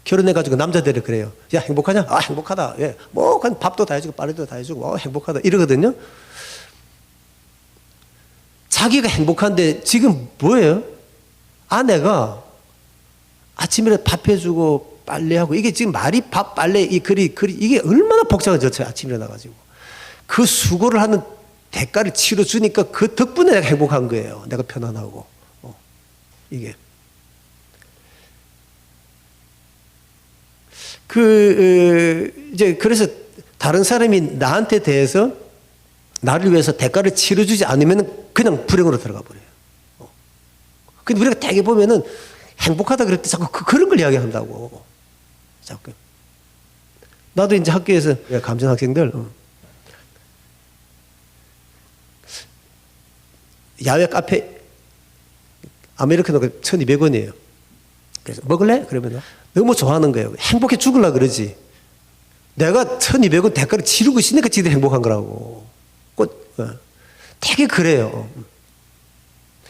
결혼해가지고 남자들이 그래요. 야, 행복하냐? 아, 행복하다. 예. 뭐, 그냥 밥도 다 해주고, 빨래도 다 해주고, 행복하다. 이러거든요. 자기가 행복한데 지금 뭐예요? 아내가 아침에 밥 해주고, 빨래하고, 이게 지금 말이 밥, 빨래, 이 글이, 이게 얼마나 복잡한 절차야, 아침에 일어나가지고. 그 수고를 하는 대가를 치러주니까 그 덕분에 내가 행복한 거예요. 내가 편안하고. 이게. 이제, 그래서 다른 사람이 나한테 대해서 나를 위해서 대가를 치러주지 않으면 그냥 불행으로 들어가 버려요. 근데 우리가 되게 보면은 행복하다 그럴 때 자꾸 그런 걸 이야기한다고. 자꾸. 나도 이제 학교에서 감전 학생들, 야외 카페 아메리카노가 1,200원이에요. 그래서 먹을래? 그러면 너무 좋아하는 거예요. 행복해 죽으려고 그러지. 내가 1,200원 대가를 치르고 있으니까 지들 행복한 거라고. 되게 그래요.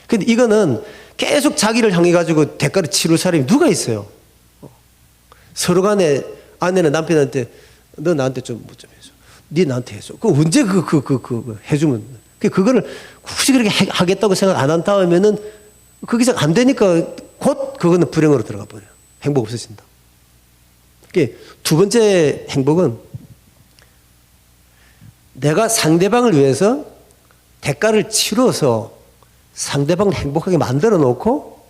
근데 이거는 계속 자기를 향해 가지고 대가를 치를 사람이 누가 있어요? 서로 간에 아내는 남편한테 너 나한테 좀 해줘. 네 나한테 해줘. 그 언제 해주면 그거를 굳이 그렇게 하겠다고 생각 안 한 다음에는 그게 잘 안 되니까 곧 그거는 불행으로 들어가 버려요. 행복 없어진다. 두 번째 행복은 내가 상대방을 위해서 대가를 치러서 상대방을 행복하게 만들어 놓고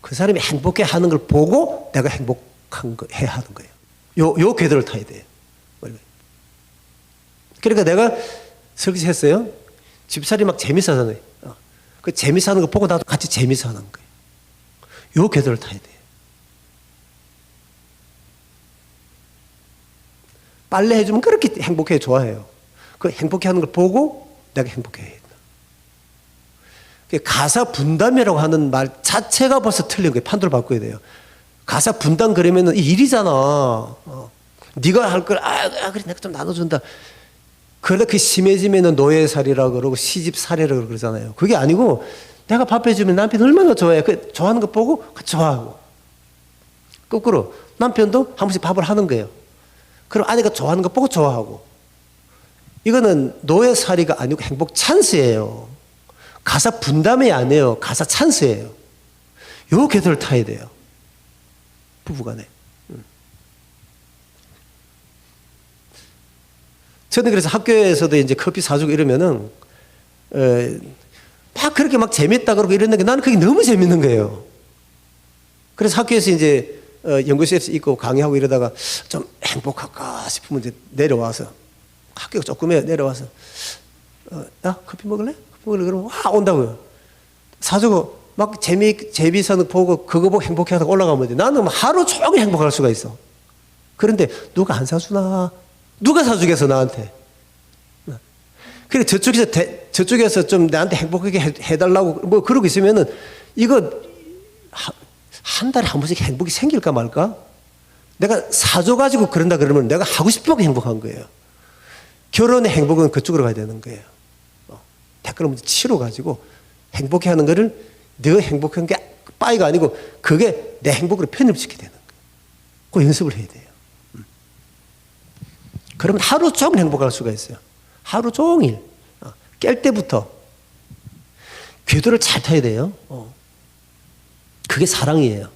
그 사람이 행복해 하는 걸 보고 내가 행복한 거 해야 하는 거예요. 요 궤도를 타야 돼요. 그러니까 내가 설계했어요. 집살이 막 재밌어 하잖아요. 그 재밌어 하는 거 보고 나도 같이 재밌어 하는 거예요. 요 궤도를 타야 돼요. 빨래 해주면 그렇게 행복해 좋아해요. 그 행복해 하는 걸 보고 내가 행복해 해야 된다. 가사 분담이라고 하는 말 자체가 벌써 틀린 거예요. 판도를 바꿔야 돼요. 가사 분담 그러면은 일이잖아. 네가 할 걸, 그래, 내가 좀 나눠준다. 그러다 그 심해지면은 노예살이라고 그러고 시집살이라고 그러잖아요. 그게 아니고 내가 밥 해주면 남편이 얼마나 좋아해. 그 좋아하는 거 보고 좋아하고. 거꾸로 남편도 한 번씩 밥을 하는 거예요. 그럼 아내가 좋아하는 거 보고 좋아하고. 이거는 노예살이가 아니고 행복 찬스예요. 가사 분담이 아니에요. 가사 찬스예요. 요 궤도를 타야 돼요. 부부간에. 저는 그래서 학교에서도 이제 커피 사주고 이러면은, 막 그렇게 막 재밌다 그러고 이랬는데 나는 그게 너무 재밌는 거예요. 그래서 학교에서 이제, 연구실에서 있고 강의하고 이러다가 좀 행복할까 싶으면 이제 내려와서, 학교가 조금해 내려와서, 야, 커피 먹을래? 커피 먹을래? 그러면 와, 온다고요. 사주고 막 재미있어 보고 그거 보고 행복해 하다가 올라가면 돼. 나는 하루 종일 행복할 수가 있어. 그런데 누가 안 사주나? 누가 사주겠어, 나한테? 그래, 저쪽에서 좀 나한테 행복하게 해달라고 뭐 그러고 있으면은 이거 한 달에 한 번씩 행복이 생길까 말까? 내가 사줘가지고 그런다 그러면 내가 하고 싶은 만큼 행복한 거예요. 결혼의 행복은 그쪽으로 가야 되는 거예요. 댓글 문제 치러가지고 행복해 하는 거를 너 행복한 게 빠이가 아니고 그게 내 행복으로 편입시켜야 되는 거예요. 그 연습을 해야 돼요. 그러면 하루 종일 행복할 수가 있어요. 하루 종일. 깰 때부터. 궤도를 잘 타야 돼요. 그게 사랑이에요.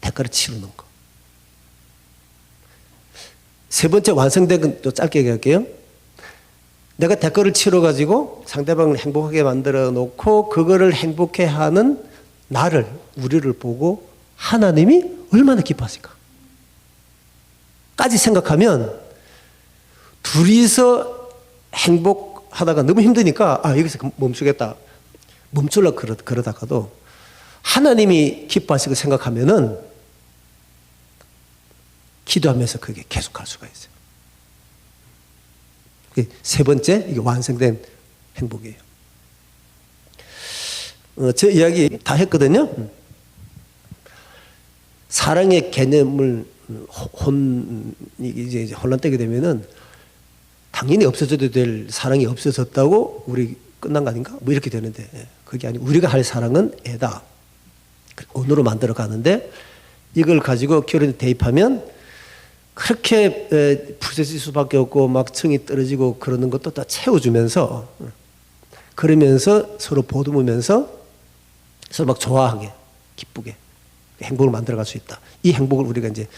대가를 치르는 거. 세 번째 완성된 건 또 짧게 얘기할게요. 내가 대가를 치러가지고 상대방을 행복하게 만들어 놓고 그거를 행복해 하는 나를, 우리를 보고 하나님이 얼마나 기뻐하실까? 까지 생각하면 둘이서 행복하다가 너무 힘드니까 여기서 멈추겠다. 멈추려고 그러다가도 하나님이 기뻐하시고 생각하면은 기도하면서 그게 계속할 수가 있어요. 세 번째, 이게 완성된 행복이에요. 제 이야기 다 했거든요. 사랑의 개념을 이제 혼란되게 되면은 당연히 없어져도 될 사랑이 없어졌다고 우리 끝난 거 아닌가? 뭐 이렇게 되는데 그게 아니고 우리가 할 사랑은 애다. 언어로 만들어 가는데 이걸 가지고 결혼에 대입하면 그렇게 부서질 수밖에 없고 막 청이 떨어지고 그러는 것도 다 채워주면서 그러면서 서로 보듬으면서 서로 막 좋아하게 기쁘게 행복을 만들어갈 수 있다. 이 행복을 우리가 이제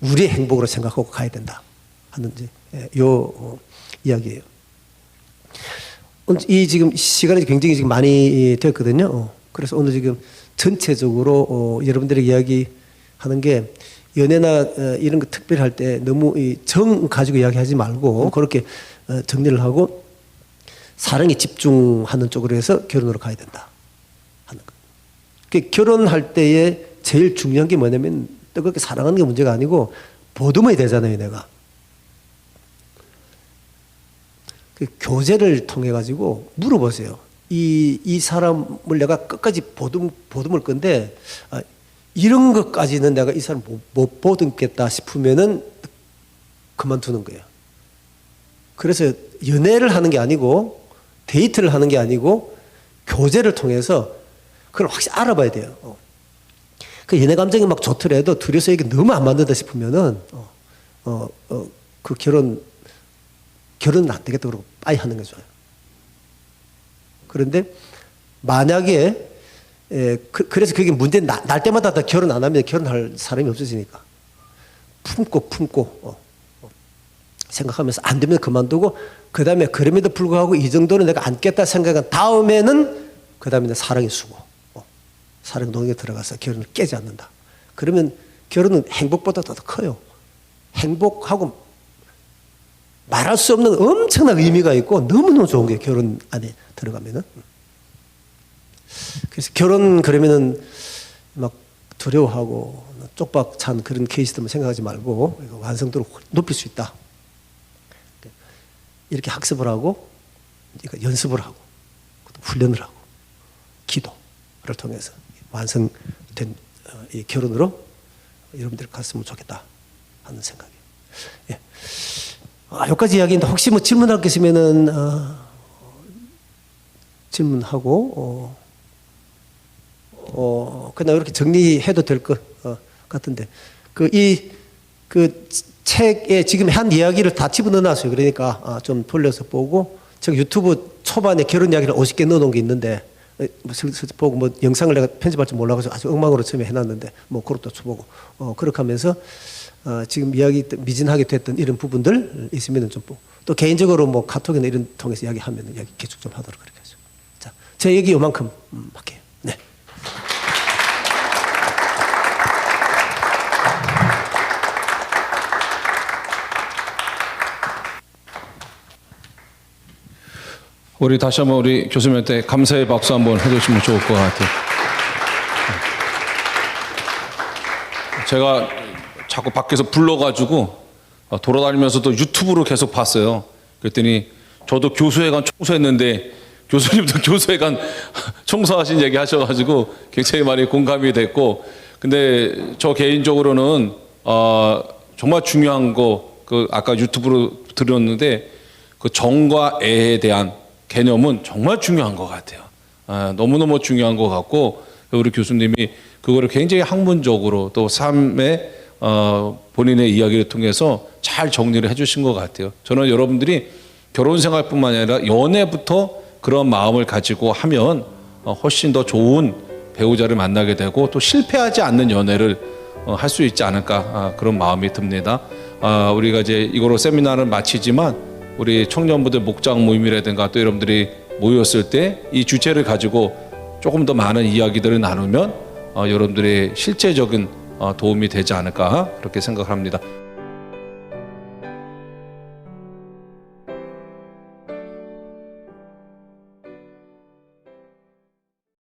우리의 행복으로 생각하고 가야 된다 하는 이제 요 이야기예요. 이 지금 시간이 굉장히 지금 많이 됐거든요. 그래서 오늘 지금 전체적으로 여러분들에게 이야기하는 게 연애나 이런 거 특별히 할 때 너무 정 가지고 이야기하지 말고 그렇게 정리를 하고 사랑에 집중하는 쪽으로 해서 결혼으로 가야 된다 하는 거. 결혼할 때에 제일 중요한 게 뭐냐면 뜨겁게 사랑하는 게 문제가 아니고 보듬어야 되잖아요, 내가. 교제를 통해 가지고 물어보세요. 이 사람을 내가 끝까지 보듬을 건데 이런 것까지는 내가 이 사람 못 보듬겠다 싶으면은 그만두는 거예요. 그래서 연애를 하는 게 아니고 데이트를 하는 게 아니고 교제를 통해서 그걸 확실히 알아봐야 돼요. 그 연애 감정이 막 좋더라도 둘이서 이게 너무 안 맞는다 싶으면은 그 결혼은 안 되겠다 그러고 빠이 하는 게 좋아요. 그런데 만약에 그래서 그게 문제 날 때마다 다 결혼 안 하면 결혼할 사람이 없어지니까 품고 생각하면서 안 되면 그만두고 그 다음에 그럼에도 불구하고 이 정도는 내가 안겠다 생각한 다음에는 그 다음에는 사랑의 수고 사랑 농에 들어가서 결혼을 깨지 않는다. 그러면 결혼은 행복보다 더 커요. 행복하고 말할 수 없는 엄청난 의미가 있고 너무너무 좋은 게 결혼 안에 들어가면은. 그래서 결혼 그러면은 막 두려워하고 쪽박 찬 그런 케이스들만 생각하지 말고 완성도를 높일 수 있다. 이렇게 학습을 하고 연습을 하고 훈련을 하고 기도를 통해서 완성된 이 결혼으로 여러분들이 갔으면 좋겠다 하는 생각이에요. 예. 여기까지 이야기인데 혹시 뭐 질문할 게 있으면은 질문하고 그냥 이렇게 정리해도 될 것 같은데 그 책에 지금 한 이야기를 다 집어넣어놨어요. 그러니까 좀 돌려서 보고 제가 유튜브 초반에 결혼 이야기를 50개 넣어놓은 게 있는데 보고 뭐 영상을 내가 편집할 줄 몰라가지고 아주 엉망으로 처음에 해놨는데 뭐 그것도 쳐보고 그렇게 하면서 지금 이야기 미진하게 됐던 이런 부분들 있으면 좀 또 개인적으로 뭐 카톡이나 이런 통해서 이야기하면 이야기 계속 좀 하도록 그렇게 하죠. 자, 제 얘기 요만큼 할게요. 네. 우리 다시 한번 우리 교수님한테 감사의 박수 한번 해주시면 좋을 것 같아요. 제가 자꾸 밖에서 불러가지고 돌아다니면서도 유튜브로 계속 봤어요. 그랬더니 저도 교수회관 청소했는데 교수님도 교수회관 청소하신 얘기 하셔가지고 굉장히 많이 공감이 됐고, 근데 저 개인적으로는 정말 중요한 거 그 아까 유튜브로 들었는데 그 정과 애에 대한 개념은 정말 중요한 것 같아요. 너무너무 중요한 것 같고 우리 교수님이 그거를 굉장히 학문적으로 또 삶의 본인의 이야기를 통해서 잘 정리를 해주신 것 같아요. 저는 여러분들이 결혼 생활뿐만 아니라 연애부터 그런 마음을 가지고 하면 훨씬 더 좋은 배우자를 만나게 되고 또 실패하지 않는 연애를 할 수 있지 않을까 그런 마음이 듭니다. 우리가 이제 이거로 세미나를 마치지만 우리 청년부들 목장 모임이라든가 또 여러분들이 모였을 때 이 주제를 가지고 조금 더 많은 이야기들을 나누면 여러분들의 실제적인 도움이 되지 않을까 그렇게 생각합니다.